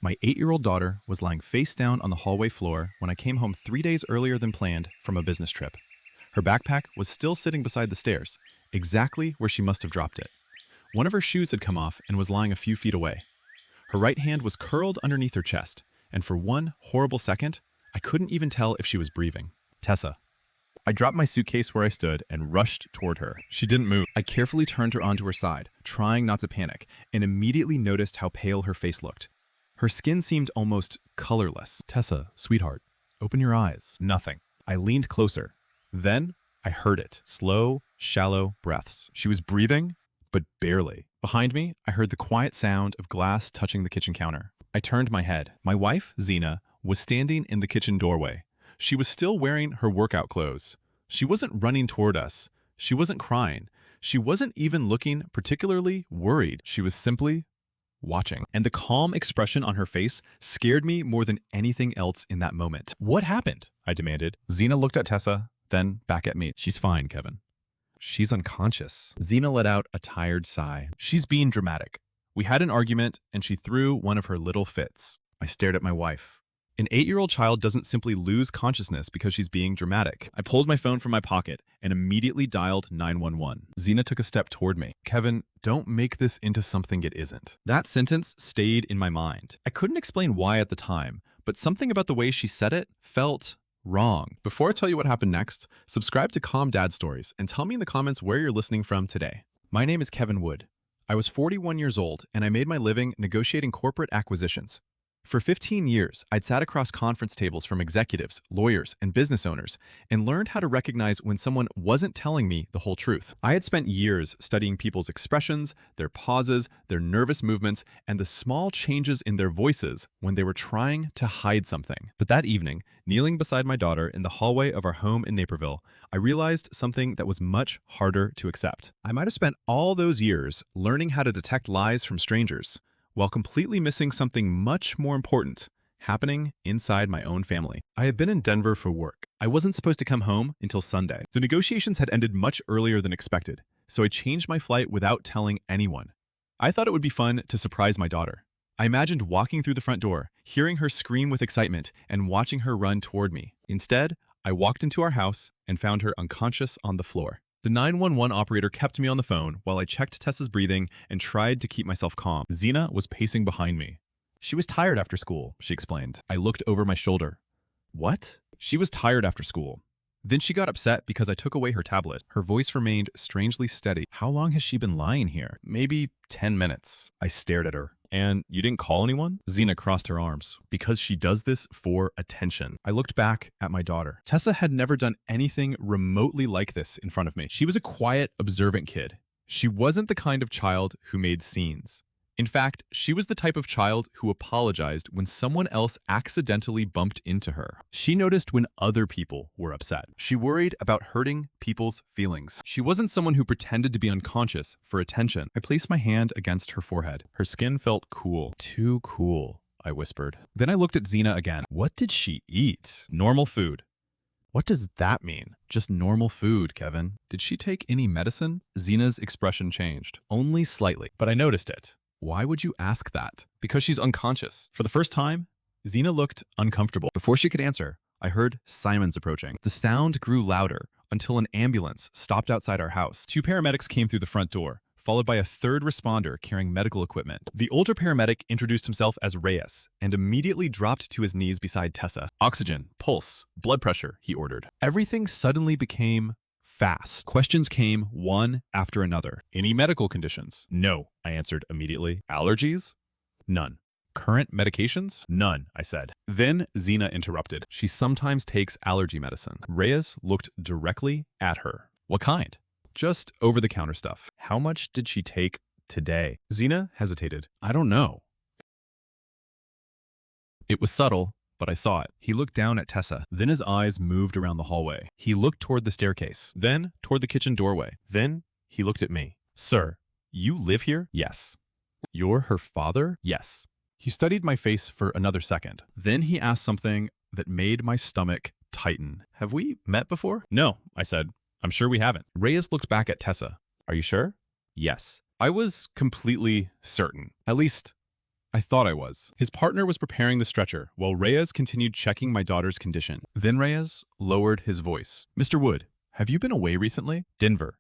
My 8-year-old daughter was lying face down on the hallway floor when I came home 3 days earlier than planned from a business trip. Her backpack was still sitting beside the stairs, exactly where she must have dropped it. One of her shoes had come off and was lying a few feet away. Her right hand was curled underneath her chest, and for one horrible second, I couldn't even tell if she was breathing. Tessa. I dropped my suitcase where I stood and rushed toward her. She didn't move. I carefully turned her onto her side, trying not to panic, and immediately noticed how pale her face looked. Her skin seemed almost colorless. Tessa, sweetheart, open your eyes. Nothing. I leaned closer. Then I heard it. Slow, shallow breaths. She was breathing, but barely. Behind me, I heard the quiet sound of glass touching the kitchen counter. I turned my head. My wife, Zena, was standing in the kitchen doorway. She was still wearing her workout clothes. She wasn't running toward us. She wasn't crying. She wasn't even looking particularly worried. She was simply watching. And the calm expression on her face scared me more than anything else in that moment. What happened? I demanded. Zena looked at Tessa, then back at me. She's fine, Kevin. She's unconscious. Zena let out a tired sigh. She's being dramatic. We had an argument, and she threw one of her little fits. I stared at my wife. An 8-year-old child doesn't simply lose consciousness because she's being dramatic. I pulled my phone from my pocket and immediately dialed 911. Zena took a step toward me. Kevin, don't make this into something it isn't. That sentence stayed in my mind. I couldn't explain why at the time, but something about the way she said it felt wrong. Before I tell you what happened next, subscribe to Calm Dad Stories and tell me in the comments where you're listening from today. My name is Kevin Wood. I was 41 years old and I made my living negotiating corporate acquisitions. For 15 years, I'd sat across conference tables from executives, lawyers, and business owners and learned how to recognize when someone wasn't telling me the whole truth. I had spent years studying people's expressions, their pauses, their nervous movements, and the small changes in their voices when they were trying to hide something. But that evening, kneeling beside my daughter in the hallway of our home in Naperville, I realized something that was much harder to accept. I might have spent all those years learning how to detect lies from strangers, while completely missing something much more important happening inside my own family. I had been in Denver for work. I wasn't supposed to come home until Sunday. The negotiations had ended much earlier than expected, so I changed my flight without telling anyone. I thought it would be fun to surprise my daughter. I imagined walking through the front door, hearing her scream with excitement, and watching her run toward me. Instead, I walked into our house and found her unconscious on the floor. The 911 operator kept me on the phone while I checked Tessa's breathing and tried to keep myself calm. Zena was pacing behind me. She was tired after school, she explained. I looked over my shoulder. What? She was tired after school. Then she got upset because I took away her tablet. Her voice remained strangely steady. How long has she been lying here? Maybe 10 minutes. I stared at her. And you didn't call anyone? Zena crossed her arms. Because she does this for attention. I looked back at my daughter. Tessa had never done anything remotely like this in front of me. She was a quiet, observant kid. She wasn't the kind of child who made scenes. In fact, she was the type of child who apologized when someone else accidentally bumped into her. She noticed when other people were upset. She worried about hurting people's feelings. She wasn't someone who pretended to be unconscious for attention. I placed my hand against her forehead. Her skin felt cool. Too cool, I whispered. Then I looked at Zena again. What did she eat? Normal food. What does that mean? Just normal food, Kevin. Did she take any medicine? Zena's expression changed. Only slightly, but I noticed it. Why would you ask that? Because she's unconscious. For the first time, Zena looked uncomfortable. Before she could answer, I heard sirens approaching. The sound grew louder until an ambulance stopped outside our house. 2 paramedics came through the front door, followed by a 3rd responder carrying medical equipment. The older paramedic introduced himself as Reyes and immediately dropped to his knees beside Tessa. Oxygen, pulse, blood pressure, he ordered. Everything suddenly became fast. Questions came one after another. Any medical conditions? No, I answered immediately. Allergies? None. Current medications? None, I said. Then Zena interrupted. She sometimes takes allergy medicine. Reyes looked directly at her. What kind? Just over-the-counter stuff. How much did she take today? Zena hesitated. I don't know. It was subtle, but I saw it. He looked down at Tessa. Then his eyes moved around the hallway. He looked toward the staircase, then toward the kitchen doorway. Then he looked at me. Sir, you live here? Yes. You're her father? Yes. He studied my face for another second. Then he asked something that made my stomach tighten. Have we met before? No, I said. I'm sure we haven't. Reyes looked back at Tessa. Are you sure? Yes. I was completely certain. At least I thought I was. His partner was preparing the stretcher, while Reyes continued checking my daughter's condition. Then Reyes lowered his voice. Mr. Wood, have you been away recently? Denver.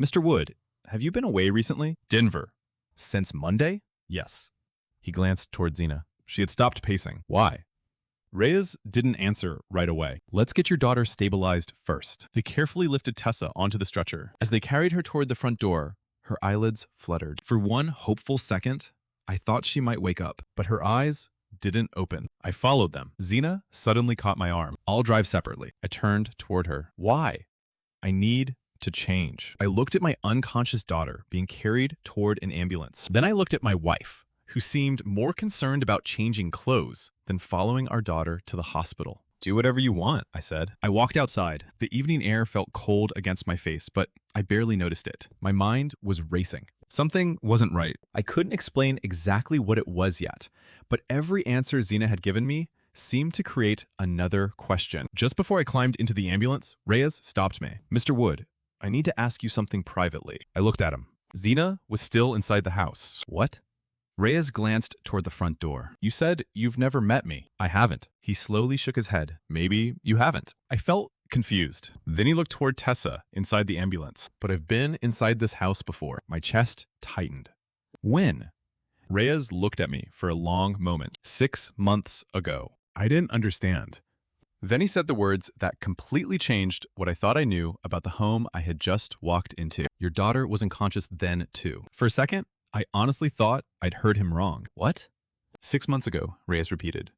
Mr. Wood, have you been away recently? Denver. Since Monday? Yes. He glanced toward Zena. She had stopped pacing. Why? Reyes didn't answer right away. Let's get your daughter stabilized first. They carefully lifted Tessa onto the stretcher. As they carried her toward the front door, her eyelids fluttered. For one hopeful second, I thought she might wake up, but her eyes didn't open. I followed them. Zena suddenly caught my arm. I'll drive separately. I turned toward her. Why? I need to change. I looked at my unconscious daughter being carried toward an ambulance. Then I looked at my wife, who seemed more concerned about changing clothes than following our daughter to the hospital. Do whatever you want, I said. I walked outside. The evening air felt cold against my face, but I barely noticed it. My mind was racing. Something wasn't right. I couldn't explain exactly what it was yet, but every answer Zena had given me seemed to create another question. Just before I climbed into the ambulance, Reyes stopped me. Mr. Wood, I need to ask you something privately. I looked at him. Zena was still inside the house. What? Reyes glanced toward the front door. You said you've never met me. I haven't. He slowly shook his head. Maybe you haven't. I felt confused. Then he looked toward Tessa inside the ambulance. But I've been inside this house before. My chest tightened. When? Reyes looked at me for a long moment. 6 months ago. I didn't understand. Then he said the words that completely changed what I thought I knew about the home I had just walked into. Your daughter was unconscious then, too. For a second, I honestly thought I'd heard him wrong. What? 6 months ago, Reyes repeated.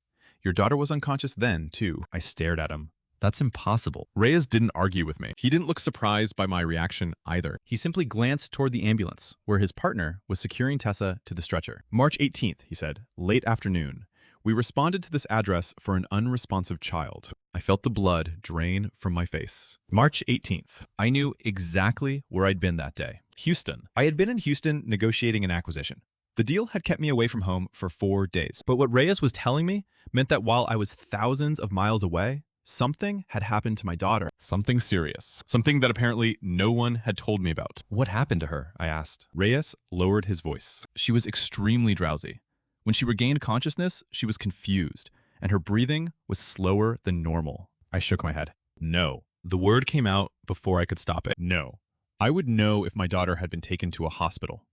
Your daughter was unconscious then, too. I stared at him. That's impossible. Reyes didn't argue with me. He didn't look surprised by my reaction either. He simply glanced toward the ambulance, where his partner was securing Tessa to the stretcher. March 18th, he said, late afternoon. We responded to this address for an unresponsive child. I felt the blood drain from my face. March 18th. I knew exactly where I'd been that day. Houston. I had been in Houston negotiating an acquisition. The deal had kept me away from home for 4 days. But what Reyes was telling me meant that while I was thousands of miles away, something had happened to my daughter. Something serious. Something that apparently no one had told me about. What happened to her? I asked. Reyes lowered his voice. She was extremely drowsy. When she regained consciousness, she was confused, and her breathing was slower than normal. I shook my head. No. The word came out before I could stop it. No. I would know if my daughter had been taken to a hospital.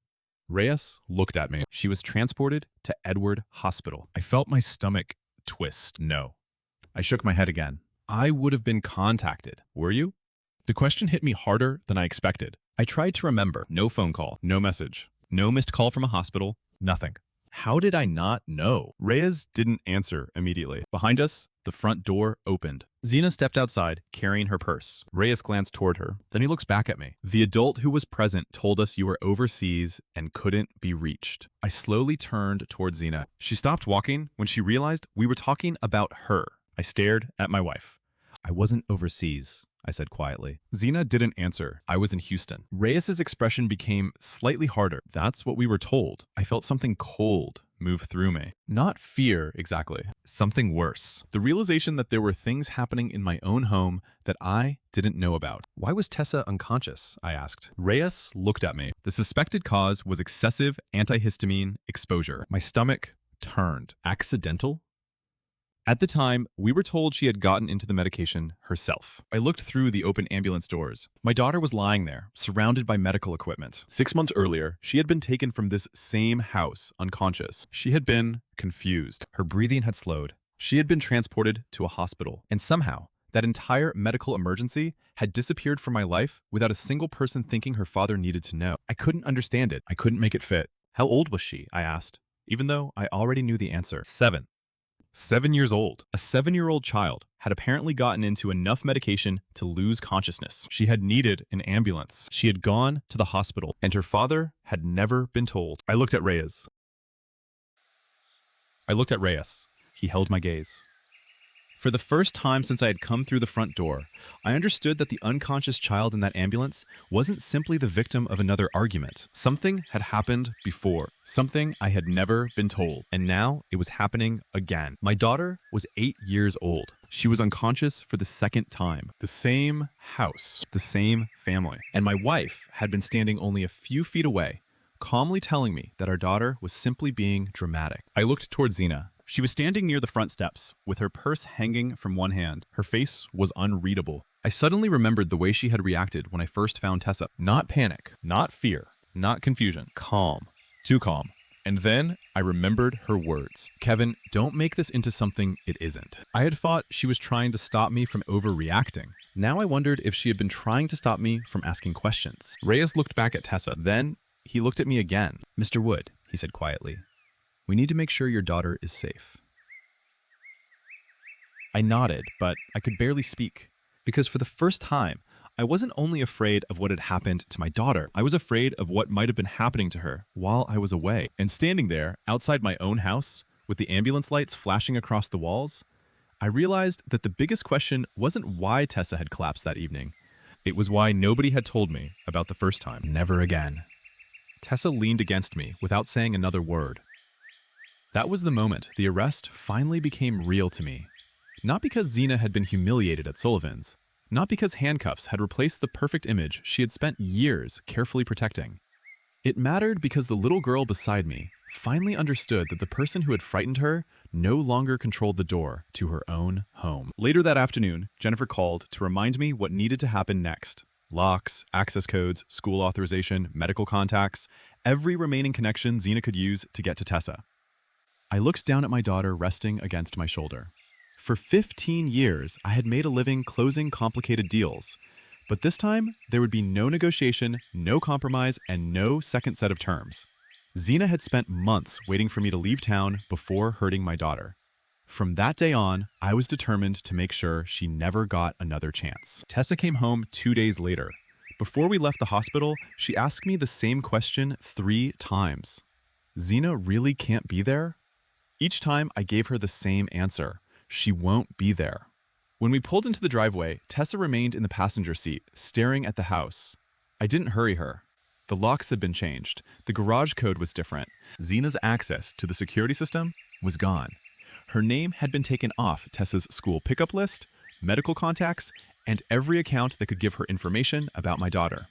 Reyes looked at me. She was transported to Edward Hospital. I felt my stomach twist. No. I shook my head again. I would have been contacted. Were you? The question hit me harder than I expected. I tried to remember. No phone call. No message. No missed call from a hospital. Nothing. How did I not know? Reyes didn't answer immediately. Behind us, the front door opened. Zena stepped outside, carrying her purse. Reyes glanced toward her. Then he looks back at me. The adult who was present told us you were overseas and couldn't be reached. I slowly turned toward Zena. She stopped walking when she realized we were talking about her. I stared at my wife. I wasn't overseas, I said quietly. Zena didn't answer. I was in Houston. Reyes's expression became slightly harder. That's what we were told. I felt something cold move through me. Not fear, exactly. Something worse. The realization that there were things happening in my own home that I didn't know about. Why was Tessa unconscious? I asked. Reyes looked at me. The suspected cause was excessive antihistamine exposure. My stomach turned. Accidental? At the time, we were told she had gotten into the medication herself. I looked through the open ambulance doors. My daughter was lying there, surrounded by medical equipment. 6 months earlier, she had been taken from this same house, unconscious. She had been confused. Her breathing had slowed. She had been transported to a hospital. And somehow, that entire medical emergency had disappeared from my life without a single person thinking her father needed to know. I couldn't understand it. I couldn't make it fit. How old was she? I asked, even though I already knew the answer. 7. 7 years old. A 7-year-old child had apparently gotten into enough medication to lose consciousness. She had needed an ambulance. She had gone to the hospital, and her father had never been told. I looked at Reyes. He held my gaze. For the first time since I had come through the front door, I understood that the unconscious child in that ambulance wasn't simply the victim of another argument. Something had happened before, something I had never been told, and now it was happening again. My daughter was 8 years old. She was unconscious for the second time. The same house, the same family. And my wife had been standing only a few feet away, calmly telling me that our daughter was simply being dramatic. I looked towards Zena. She was standing near the front steps, with her purse hanging from one hand. Her face was unreadable. I suddenly remembered the way she had reacted when I first found Tessa. Not panic, not fear, not confusion. Calm. Too calm. And then I remembered her words. Kevin, don't make this into something it isn't. I had thought she was trying to stop me from overreacting. Now I wondered if she had been trying to stop me from asking questions. Reyes looked back at Tessa. Then he looked at me again. Mr. Wood, he said quietly, we need to make sure your daughter is safe. I nodded, but I could barely speak. Because for the first time, I wasn't only afraid of what had happened to my daughter, I was afraid of what might have been happening to her while I was away. And standing there, outside my own house, with the ambulance lights flashing across the walls, I realized that the biggest question wasn't why Tessa had collapsed that evening. It was why nobody had told me about the first time. Never again. Tessa leaned against me without saying another word. That was the moment the arrest finally became real to me. Not because Zena had been humiliated at Sullivan's, not because handcuffs had replaced the perfect image she had spent years carefully protecting. It mattered because the little girl beside me finally understood that the person who had frightened her no longer controlled the door to her own home. Later that afternoon, Jennifer called to remind me what needed to happen next. Locks, access codes, school authorization, medical contacts, every remaining connection Zena could use to get to Tessa. I looked down at my daughter resting against my shoulder. For 15 years, I had made a living closing complicated deals. But this time, there would be no negotiation, no compromise, and no second set of terms. Zena had spent months waiting for me to leave town before hurting my daughter. From that day on, I was determined to make sure she never got another chance. Tessa came home 2 days later. Before we left the hospital, she asked me the same question 3 times. Zena really can't be there? Each time, I gave her the same answer. She won't be there. When we pulled into the driveway, Tessa remained in the passenger seat, staring at the house. I didn't hurry her. The locks had been changed. The garage code was different. Zena's access to the security system was gone. Her name had been taken off Tessa's school pickup list, medical contacts, and every account that could give her information about my daughter.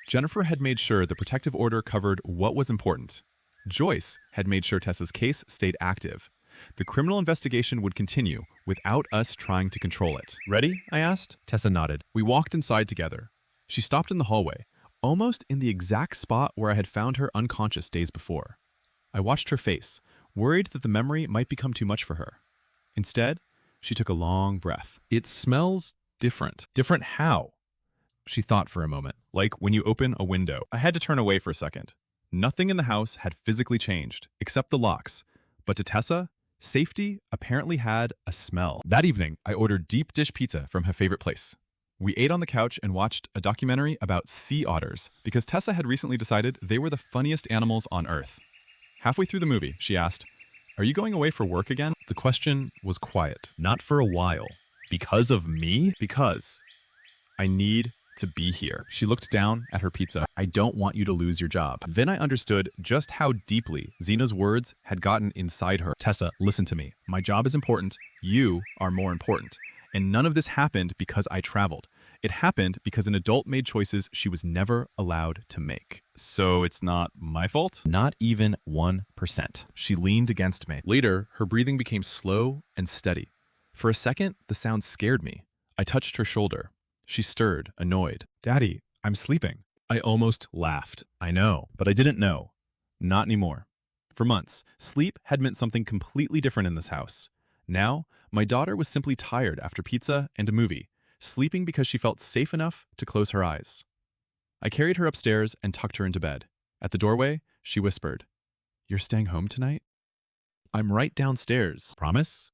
Jennifer had made sure the protective order covered what was important. Joyce had made sure Tessa's case stayed active. The criminal investigation would continue without us trying to control it. Ready? I asked. Tessa nodded. We walked inside together. She stopped in the hallway, almost in the exact spot where I had found her unconscious days before. I watched her face, worried that the memory might become too much for her. Instead, she took a long breath. It smells different. Different how? She thought for a moment, like when you open a window. I had to turn away for a second. Nothing in the house had physically changed, except the locks. But to Tessa, safety apparently had a smell. That evening, I ordered deep dish pizza from her favorite place. We ate on the couch and watched a documentary about sea otters because Tessa had recently decided they were the funniest animals on Earth. Halfway through the movie, she asked, "Are you going away for work again?" The question was quiet. Not for a while. Because of me? Because I need to be here. She looked down at her pizza. I don't want you to lose your job. Then I understood just how deeply Zena's words had gotten inside her. Tessa, listen to me. My job is important. You are more important. And none of this happened because I traveled. It happened because an adult made choices she was never allowed to make. So it's not my fault? Not even 1%. She leaned against me. Later, her breathing became slow and steady. For a second, the sound scared me. I touched her shoulder. She stirred, annoyed. Daddy, I'm sleeping. I almost laughed. I know, but I didn't know. Not anymore. For months, sleep had meant something completely different in this house. Now, my daughter was simply tired after pizza and a movie, sleeping because she felt safe enough to close her eyes. I carried her upstairs and tucked her into bed. At the doorway, she whispered, "You're staying home tonight?" "I'm right downstairs." "Promise?"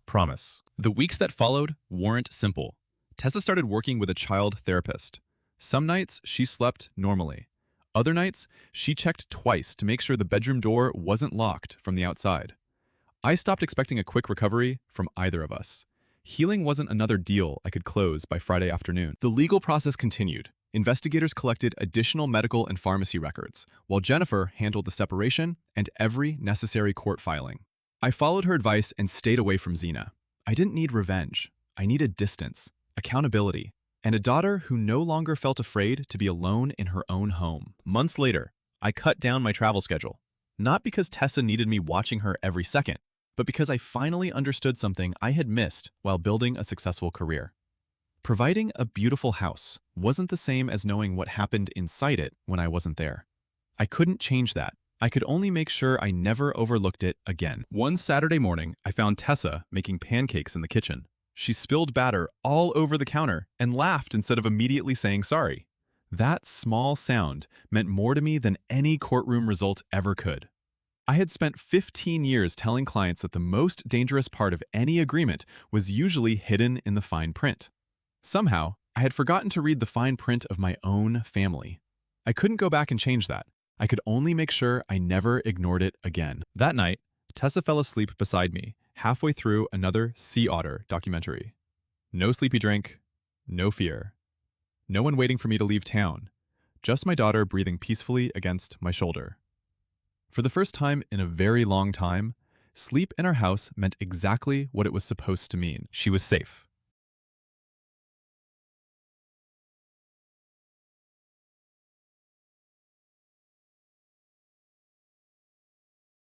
"Promise." The weeks that followed weren't simple. Tessa started working with a child therapist. Some nights, she slept normally. Other nights, she checked twice to make sure the bedroom door wasn't locked from the outside. I stopped expecting a quick recovery from either of us. Healing wasn't another deal I could close by Friday afternoon. The legal process continued. Investigators collected additional medical and pharmacy records, while Jennifer handled the separation and every necessary court filing. I followed her advice and stayed away from Zena. I didn't need revenge. I needed distance, accountability, and a daughter who no longer felt afraid to be alone in her own home. Months later, I cut down my travel schedule. Not because Tessa needed me watching her every second, but because I finally understood something I had missed while building a successful career. Providing a beautiful house wasn't the same as knowing what happened inside it when I wasn't there. I couldn't change that. I could only make sure I never overlooked it again. One Saturday morning, I found Tessa making pancakes in the kitchen. She spilled batter all over the counter and laughed instead of immediately saying sorry. That small sound meant more to me than any courtroom result ever could. I had spent 15 years telling clients that the most dangerous part of any agreement was usually hidden in the fine print. Somehow, I had forgotten to read the fine print of my own family. I couldn't go back and change that. I could only make sure I never ignored it again. That night, Tessa fell asleep beside me, halfway through another sea otter documentary. No sleepy drink, no fear. No one waiting for me to leave town, just my daughter breathing peacefully against my shoulder. For the first time in a very long time, sleep in our house meant exactly what it was supposed to mean. She was safe.